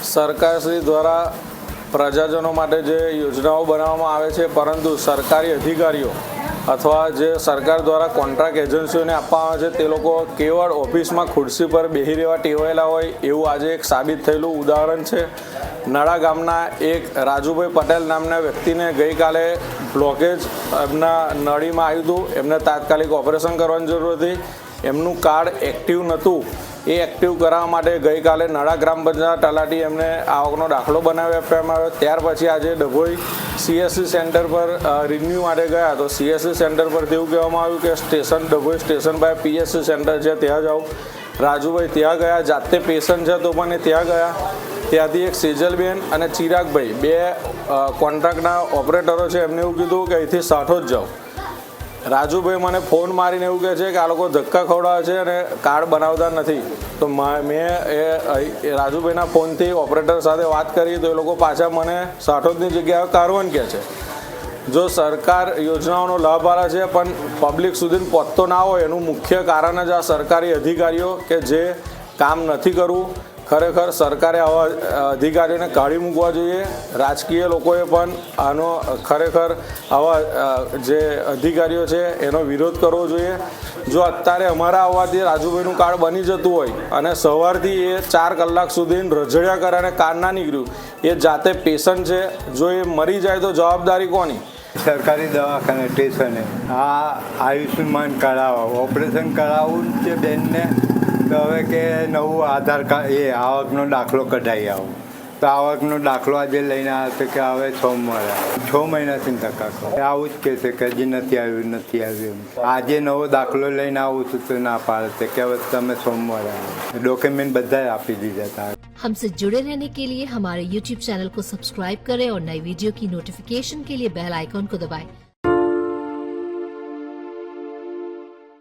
સરકારશ્રી દ્વારા પ્રજાજનો માટે જે યોજનાઓ બનાવવામાં આવે છે, પરંતુ સરકારી અધિકારીઓ અથવા જે સરકાર દ્વારા કોન્ટ્રાક્ટ એજન્સીઓને આપવામાં આવે છે તે લોકો કેવળ ઓફિસમાં ખુરશી પર બેસી રહેવા ટેવાયેલા હોય એવું આજે એક સાબિત થયેલું ઉદાહરણ છે. નડા ગામના એક રાજુભાઈ પટેલ નામના વ્યક્તિને ગઈકાલે બ્લોકેજ એમના નળીમાં આવ્યું હતું. એમને તાત્કાલિક ઓપરેશન કરવાની જરૂર હતી. એમનું કાર્ડ એક્ટિવ નહોતું. એ એક્ટિવ કરાવવા માટે ગઈકાલે નડા ગ્રામ પંચાયત તલાટી એમને આવકનો દાખલો બનાવી આપવામાં આવ્યો. ત્યાર પછી આજે ડભોઈ CSC સેન્ટર પર રિન્યૂ માટે ગયા તો CSC સેન્ટર પરથી એવું કહેવામાં આવ્યું કે ડભોઈ સ્ટેશન પર PSC સેન્ટર છે ત્યાં જાઓ. રાજુભાઈ ત્યાં ગયા, જાતે પેશન્ટ છે તો પણ એ ત્યાં ગયા. ત્યાંથી એક સેજલબેન અને ચિરાગભાઈ બે કોન્ટ્રાક્ટના ઓપરેટરો છે, એમને એવું કીધું કે અહીંથી સાઠો જ જાઓ. રાજુભાઈ મને ફોન મારીને એવું કહે છે કે આ લોકો ધક્કા ખવડાવે છે અને કાર્ડ બનાવતા નથી. તો મેં એ રાજુભાઈના ફોનથી ઓપરેટર સાથે વાત કરી તો એ લોકો પાછા મને સાઠોદની જગ્યાએ કારવન કહે છે. જો સરકાર યોજનાઓનો લાભ આપે છે પણ પબ્લિક સુધી પહોંચતો ના હોય એનું મુખ્ય કારણ જ આ સરકારી અધિકારીઓ કે જે કામ નથી કરવું. ખરેખર સરકારે આવા અધિકારીઓને કાઢી મૂકવા જોઈએ. રાજકીય લોકોએ પણ આનો ખરેખર આવા જે અધિકારીઓ છે એનો વિરોધ કરવો જોઈએ. જો અત્યારે અમારા આવવાથી રાજુભાઈનું કાર્ડ બની જતું હોય અને સવારથી એ 4 કલાક સુધી રઝળ્યા કરે અને કાર્ડ ના નીકળ્યું, એ જાતે પેશન્ટ છે, જો એ મરી જાય તો જવાબદારી કોની? સરકારી દવાખાને સ્ટેશને આ આયુષ્યમાન કરાવો ઓપરેશન કરાવવું છે બેનને, તો હવે કે નવું આધાર કાર્ડ એ આવકનો દાખલો કઢાવી આવો. તો આવકનો દાખલો આજે લઈને આવ્યો છે કે હવે સોમવારે આવે. 6 મહિનાથી ધક્કા કરે આવું જ કહે છે કે હજી નથી આવ્યું. આજે નવો દાખલો લઈને આવું છું તો ના પાડે છે કે હવે તમે સોમવારે આવો. डॉक्यूमेंट બધા આપી દીધા था. हमसे जुड़े रहने के लिए हमारे YouTube चैनल को सब्सक्राइब करें और नई वीडियो की नोटिफिकेशन के लिए बेल आइकॉन को दबाएं